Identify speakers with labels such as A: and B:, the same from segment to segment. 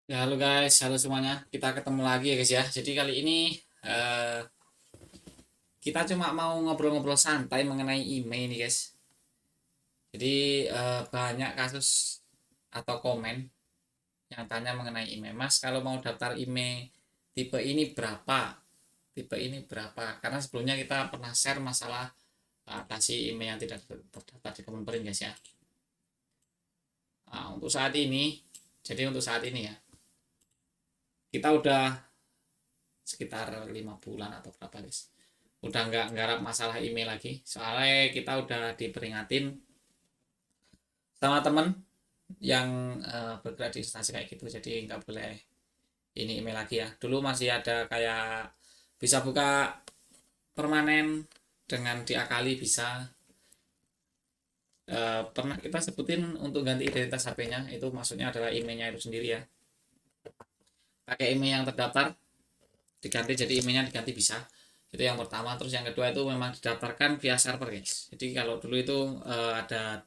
A: Ya, halo guys, halo semuanya. Kita ketemu lagi ya guys ya. Jadi kali ini eh, kita cuma mau ngobrol-ngobrol santai mengenai email nih guys. Jadi banyak kasus atau komen yang tanya mengenai email. Mas, kalau mau daftar email tipe ini berapa? Tipe ini berapa? Karena sebelumnya kita pernah share masalah atasi email yang tidak terdaftar di Kemenperin guys ya. Nah, untuk saat ini, jadi untuk saat ini ya, kita udah sekitar 5 bulan atau berapa guys, udah nggak nggarap masalah email lagi, soalnya kita udah diperingatin sama temen yang bergerak di instansi kayak gitu, jadi nggak boleh ini email lagi ya. Dulu masih ada kayak bisa buka permanen dengan diakali bisa. Pernah kita sebutin untuk ganti identitas HP-nya, itu maksudnya adalah emailnya itu sendiri ya, pakai email yang terdaftar diganti, jadi emailnya diganti bisa. Itu yang pertama. Terus yang kedua itu memang didaftarkan via server guys. Jadi kalau dulu itu ada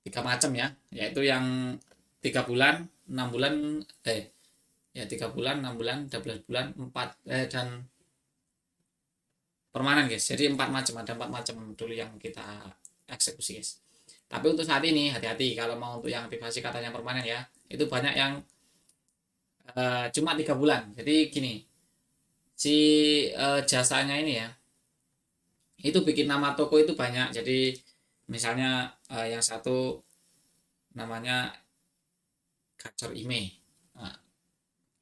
A: 3 macam ya, yaitu yang 3 bulan, 6 bulan, ya 3 bulan, 6 bulan, 12 bulan, 4 dan permanen guys. Jadi 4 macam, ada 4 macam dulu yang kita eksekusi guys. Tapi untuk saat ini hati-hati kalau mau untuk yang aktivasi katanya permanen ya, itu banyak yang cuma 3 bulan. Jadi gini, si jasanya ini ya, itu bikin nama toko itu banyak. Jadi misalnya yang satu namanya gacor email, nah,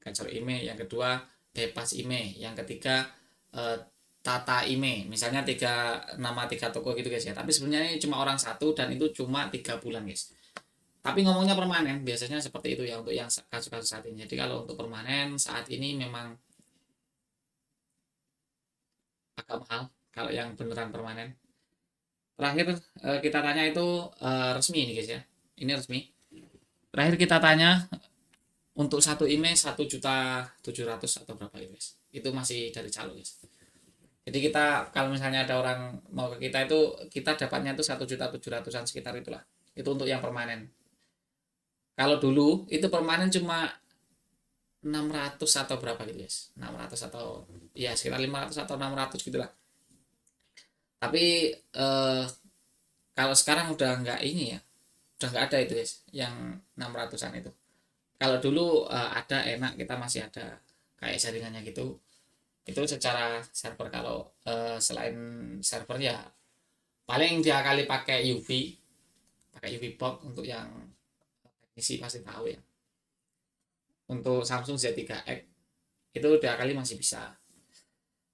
A: gacor email, yang kedua bebas email, yang ketiga eh, tata email. Misalnya nama tiga toko gitu guys ya, tapi sebenarnya ini cuma orang satu dan itu cuma 3 bulan guys. Tapi ngomongnya permanen biasanya seperti itu ya untuk yang kasus-kasus saat ini. Jadi kalau untuk permanen saat ini memang agak mahal kalau yang beneran permanen. Terakhir kita tanya itu resmi ini guys ya, ini resmi. Terakhir kita tanya untuk satu email 1.700.000 atau berapa ya guys, itu masih dari calo guys. Jadi kita kalau misalnya ada orang mau ke kita itu, kita dapatnya itu 1.700.000-an sekitar itulah. Itu untuk yang permanen. Kalau dulu itu permanen cuma 600 atau berapa gitu guys, 600 atau ya sekitar 500 atau 600 gitulah. Tapi kalau sekarang udah nggak ini ya, udah nggak ada itu guys yang 600-an itu. Kalau dulu ada, enak, kita masih ada kayak jaringannya gitu. Itu secara server. Kalau selain server ya paling dia kali pakai UV, pakai UV box untuk yang teknisi pasti tahu ya. Untuk Samsung Z3X itu dia kali masih bisa.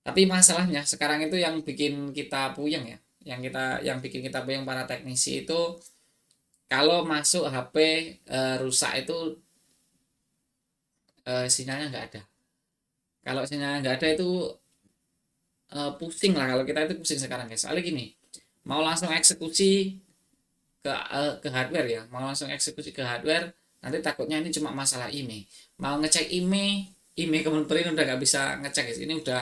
A: Tapi masalahnya sekarang itu yang bikin kita puyeng ya, yang bikin kita puyeng para teknisi itu, kalau masuk HP rusak itu sinyalnya nggak ada. Kalau sinyalnya nggak ada itu pusing lah, kalau kita itu pusing sekarang guys. Soalnya gini, mau langsung eksekusi ke hardware ya, mau langsung eksekusi ke hardware, nanti takutnya ini cuma masalah email. Mau ngecek email Kementerian udah nggak bisa ngecek guys. Ini udah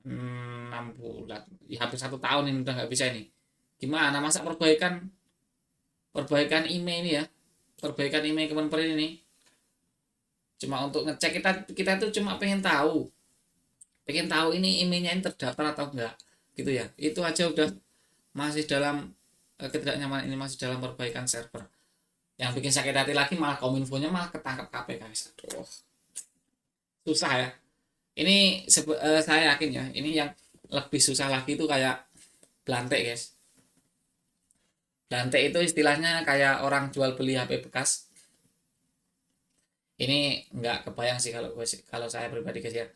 A: 6 bulan, ya, hampir 1 tahun ini udah nggak bisa ini. Gimana masa perbaikan perbaikan email ini ya, perbaikan email Kementerian ini cuma untuk ngecek, kita tuh cuma pengen tahu ini emailnya ini terdaftar atau enggak gitu ya. Itu aja udah masih dalam ketidaknyamanan, ini masih dalam perbaikan server. Yang bikin sakit hati lagi malah kominfonya malah ketangkep KPK guys. Aduh, susah ya ini. Saya yakin ya, ini yang lebih susah lagi itu kayak Blantek guys. Blantek itu istilahnya kayak orang jual beli HP bekas. Ini nggak kebayang sih kalau saya pribadi guys ya,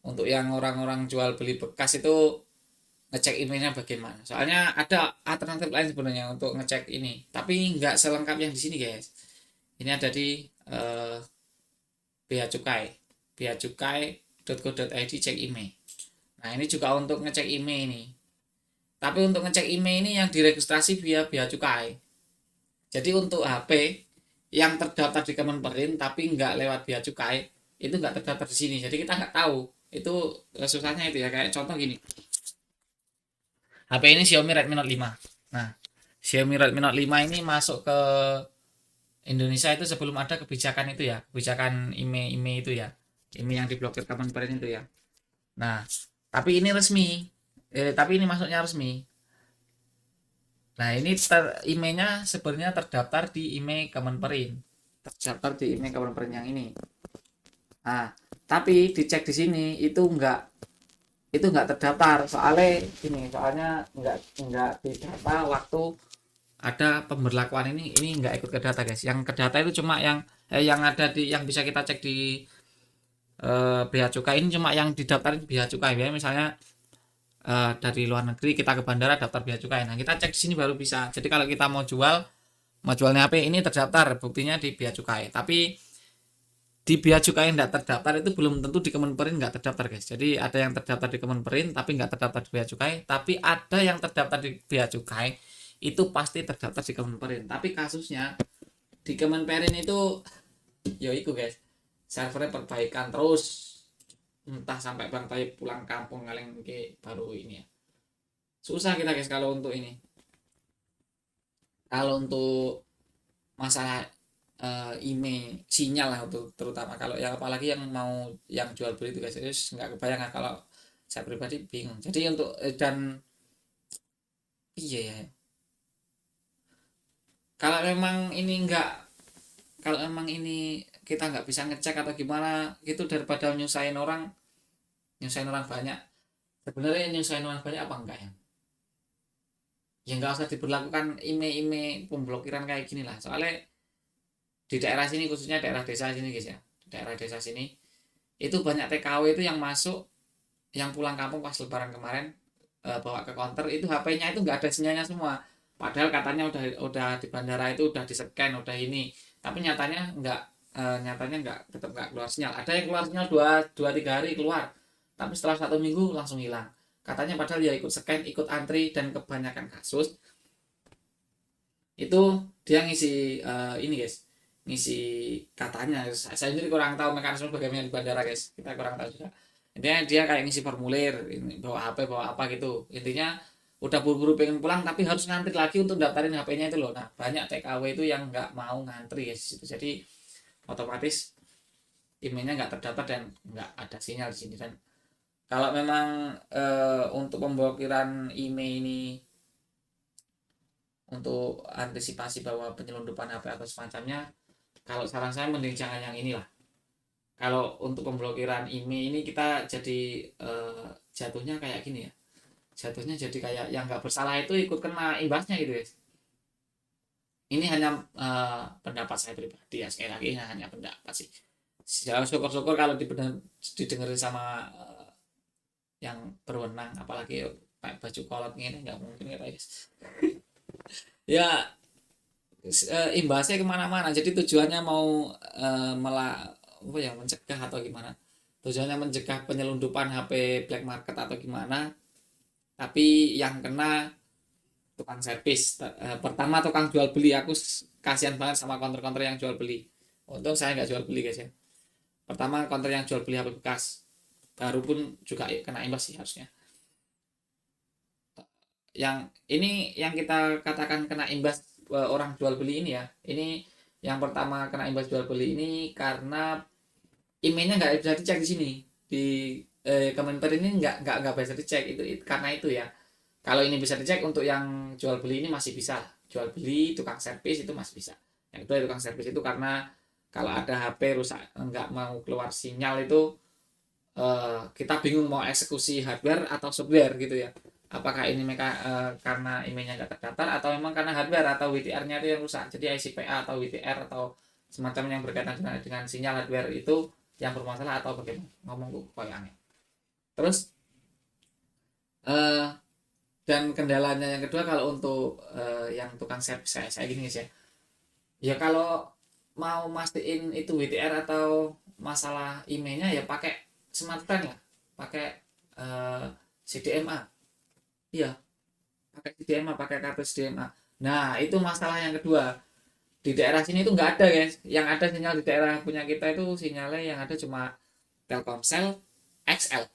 A: untuk yang orang-orang jual beli bekas itu ngecek emailnya bagaimana. Soalnya ada alternatif lain sebenarnya untuk ngecek ini, tapi nggak selengkap yang di sini guys. Ini ada di Bea Cukai, beacukai.co.id, cek email. Nah ini juga untuk ngecek email ini, tapi untuk ngecek email ini yang diregistrasi via Bea Cukai. Jadi untuk HP yang terdaftar di Kemenperin tapi nggak lewat Bea Cukai, itu nggak terdaftar di sini. Jadi kita nggak tahu itu susahnya itu ya. Kayak contoh gini, HP ini Xiaomi Redmi Note 5. Nah, Xiaomi Redmi Note 5 ini masuk ke Indonesia itu sebelum ada kebijakan itu ya, kebijakan IMEI itu ya, IMEI yang diblokir Kemenperin itu ya. Nah, tapi ini resmi, tapi ini masuknya resmi. Nah, ini IMEI-nya sebenarnya terdaftar di IMEI Kemenperin, terdaftar di IMEI Kemenperin yang ini. Nah, tapi dicek di sini itu enggak terdaftar soalnya enggak didata waktu ada pemberlakuan ini enggak ikut ke data guys. Yang ke data itu cuma yang ada yang bisa kita cek di bea cukai ini cuma yang didaftarin bea cukai ya. Misalnya dari luar negeri kita ke bandara daftar bea cukai. Nah, kita cek di sini baru bisa. Jadi kalau kita mau jualnya HP ini terdaftar buktinya di bea cukai. Tapi di bea cukai yang tidak terdaftar itu belum tentu di Kemenperin nggak terdaftar guys. Jadi ada yang terdaftar di Kemenperin tapi nggak terdaftar di bea cukai. Tapi ada yang terdaftar di bea cukai itu pasti terdaftar di Kemenperin. Tapi kasusnya di Kemenperin itu yo iku guys, servernya perbaikan terus, entah sampai Bang Tayyip pulang kampung kalian ke baru ini ya. Susah kita guys kalau untuk masalah IMEI sinyal lah untuk terutama kalau yang apalagi yang mau yang jual beli itu guys, itu nggak kebayang kalau saya pribadi bingung. Jadi untuk dan iya ya, kalau memang ini enggak, kalau memang ini kita nggak bisa ngecek atau gimana gitu, daripada nyusahin orang banyak, sebenarnya nyusahin orang banyak apa enggak ya, ya nggak usah diberlakukan IMEI pemblokiran kayak gini lah. Soalnya di daerah sini khususnya daerah desa sini guys ya, di daerah desa sini itu banyak TKW itu yang masuk, yang pulang kampung pas lebaran kemarin, bawa ke counter itu HP-nya itu nggak ada sinyalnya semua, padahal katanya udah di bandara itu udah di scan udah ini, tapi nyatanya nggak tetap nggak keluar sinyal. Ada yang keluar sinyal dua dua tiga hari keluar, tapi setelah 1 minggu langsung hilang katanya, padahal ya ikut scan ikut antri. Dan kebanyakan kasus itu dia ngisi ini guys, ngisi katanya, saya sendiri kurang tahu mekanisme bagaimana di bandara guys, kita kurang tahu juga. Intinya dia kayak ngisi formulir ini, bawa HP bawa apa gitu, intinya udah buru-buru pengen pulang tapi harus ngantri lagi untuk daftarin HP-nya itu loh. Nah, banyak TKW itu yang nggak mau ngantri guys itu, jadi otomatis emailnya nggak terdaftar dan nggak ada sinyal di sini. Dan kalau memang untuk pemblokiran email ini untuk antisipasi bahwa penyelundupan HP atau semacamnya, kalau saran saya mending jangan yang inilah. Kalau untuk pemblokiran email ini kita jadi jatuhnya kayak gini ya, jatuhnya jadi kayak yang nggak bersalah itu ikut kena imbasnya gitu guys. Ini hanya pendapat saya pribadi ya, sekali lagi ini hanya pendapat sih. Syukur-syukur kalau didengerin sama yang berwenang, apalagi pakai baju kolot ini nggak mungkin ya guys. Ya imbasnya kemana-mana, jadi tujuannya mau apa ya, mencegah atau gimana, tujuannya mencegah penyelundupan HP black market atau gimana, tapi yang kena tukang servis. Pertama tukang jual beli, aku kasihan banget sama counter-counter yang jual beli. Untung saya nggak jual beli guys ya. Pertama counter yang jual beli HP bekas, baru pun juga kena imbas sih harusnya. Yang ini yang kita katakan kena imbas orang jual beli ini ya, ini yang pertama kena imbas jual beli ini karena emailnya nggak bisa dicek di sini di Kementerian ini, nggak bisa dicek itu karena itu ya. Kalau ini bisa dicek untuk yang jual beli ini masih bisa, jual beli tukang servis itu masih bisa. Yang kedua tukang servis itu karena kalau ada HP rusak nggak mau keluar sinyal itu kita bingung mau eksekusi hardware atau software gitu ya. Apakah ini karena emailnya nggak terdaftar atau memang karena hardware atau WTR-nya itu yang rusak. Jadi ICPA atau WTR atau semacam yang berkaitan dengan sinyal hardware itu yang bermasalah atau bagaimana, ngomong gue kayak aneh. Terus dan kendalanya yang kedua kalau untuk yang tukang servis saya gini guys ya, ya kalau mau mastiin itu WTR atau masalah emailnya ya pakai smartphone ya, pakai CDMA. Iya, pakai CDMA, pakai kartu CDMA. Nah, itu masalah yang kedua. Di daerah sini itu nggak ada guys, yang ada sinyal di daerah punya kita itu sinyalnya yang ada cuma Telkomsel XL,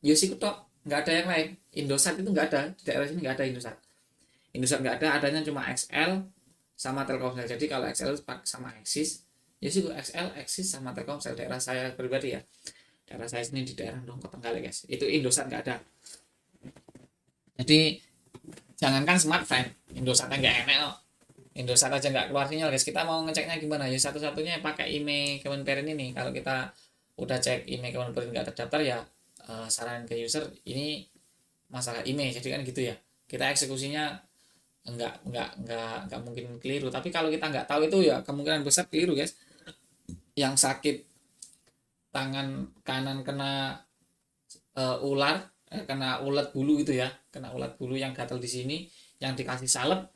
A: Yosi Kutok, nggak ada yang lain. Indosat itu nggak ada di daerah sini, nggak ada Indosat nggak ada, adanya cuma XL sama Telkomsel. Jadi kalau XL sama Axis, ya sih XL, Axis sama Telkomsel. Daerah saya pribadi ya, daerah saya sini di daerah Dongko Tenggalek guys, itu Indosat nggak ada. Jadi jangankan smartphone, Indosat nggak enak loh. Indosat aja nggak keluar sinyal guys. Kita mau ngeceknya gimana ya, satu-satunya pakai email Kemenperin ini. Kalau kita udah cek email Kemenperin nggak terdaftar ya, saran ke user ini masalah email, jadi kan gitu ya, kita eksekusinya nggak mungkin keliru. Tapi kalau kita nggak tahu itu ya kemungkinan besar keliru guys. Yang sakit tangan kanan kena ular, kena ulat bulu gitu ya, kena ulat bulu yang gatal di sini, yang dikasih salep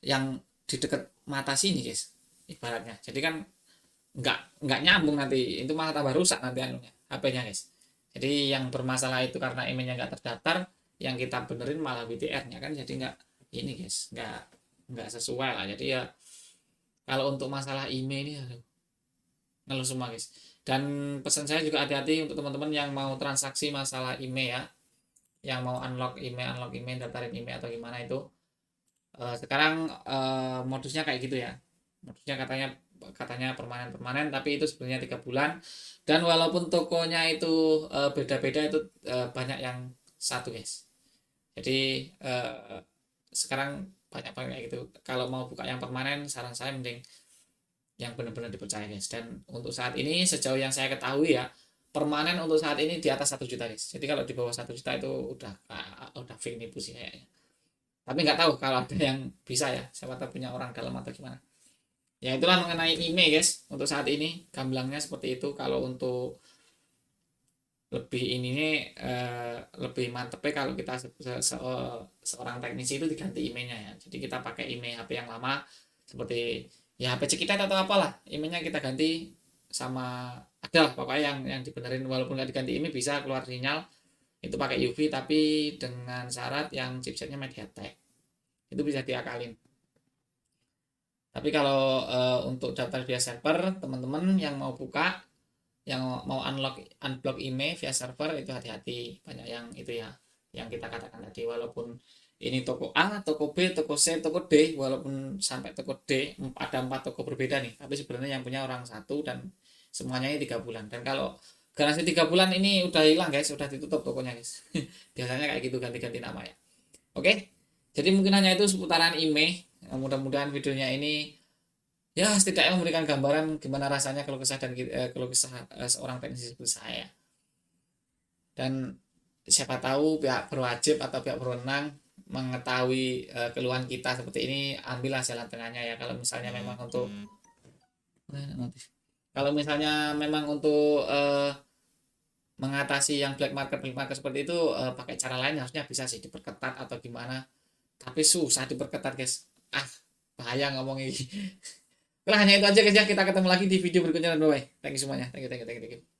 A: yang di dekat mata sini guys, ibaratnya. Jadi kan nggak nyambung, nanti itu malah tambah rusak nanti anunya HP-nya guys. Jadi yang bermasalah itu karena emailnya nggak terdaftar, yang kita benerin malah BTR-nya kan, jadi nggak ini guys, nggak sesuai lah. Jadi ya kalau untuk masalah email ini aduh, ngeluh semua guys. Dan pesan saya juga hati-hati untuk teman-teman yang mau transaksi masalah email ya, yang mau unlock email, daftarin email atau gimana itu. Sekarang modusnya kayak gitu ya, modusnya katanya permanen, tapi itu sebenarnya 3 bulan. Dan walaupun tokonya itu beda-beda, itu banyak yang satu guys. Jadi sekarang banyak kayak gitu. Kalau mau buka yang permanen, saran saya mending yang benar-benar dipercaya guys. Dan untuk saat ini sejauh yang saya ketahui ya, permanen untuk saat ini di atas 1 juta guys. Jadi kalau di bawah 1 juta itu udah fake nipu sih kayaknya. Tapi nggak tahu kalau ada yang bisa ya, siapa tahu punya orang dalam atau gimana. Ya itulah mengenai email guys, untuk saat ini gamblangnya seperti itu. Kalau untuk lebih ini nih lebih mantep kalau kita seorang teknisi itu diganti emailnya ya. Jadi kita pakai email HP yang lama, seperti ya HP Cekitet atau apalah, emailnya kita ganti sama ada lah pokoknya yang dibenerin. Walaupun nggak diganti email bisa keluar sinyal, itu pakai UV tapi dengan syarat yang chipsetnya MediaTek, itu bisa diakalin. Tapi kalau untuk daftar via server, teman-teman yang mau buka, yang mau unblock email via server, itu hati-hati, banyak yang itu ya, yang kita katakan tadi. Walaupun ini toko A, toko B, toko C, toko D, walaupun sampai toko D ada 4 toko berbeda nih, tapi sebenarnya yang punya orang satu, dan semuanya ini 3 bulan. Dan kalau garansi 3 bulan ini udah hilang guys, udah ditutup tokonya guys. Biasanya kayak gitu, ganti-ganti nama ya. Oke, jadi mungkin hanya itu seputaran email. Mudah-mudahan videonya ini ya setidaknya memberikan gambaran gimana rasanya kalau kesah dan kalau kesah seorang teknisi seperti saya. Dan siapa tahu pihak berwajib atau pihak berwenang mengetahui keluhan kita seperti ini, ambillah jalan tengahnya ya. Kalau misalnya memang untuk kalau misalnya memang untuk mengatasi yang black market seperti itu, pakai cara lain harusnya bisa sih, diperketat atau gimana. Tapi susah diperketat guys, bahaya ngomongin. Nah hanya itu aja guys ya, kita ketemu lagi di video berikutnya dan bye bye. Thank you semuanya, thank you.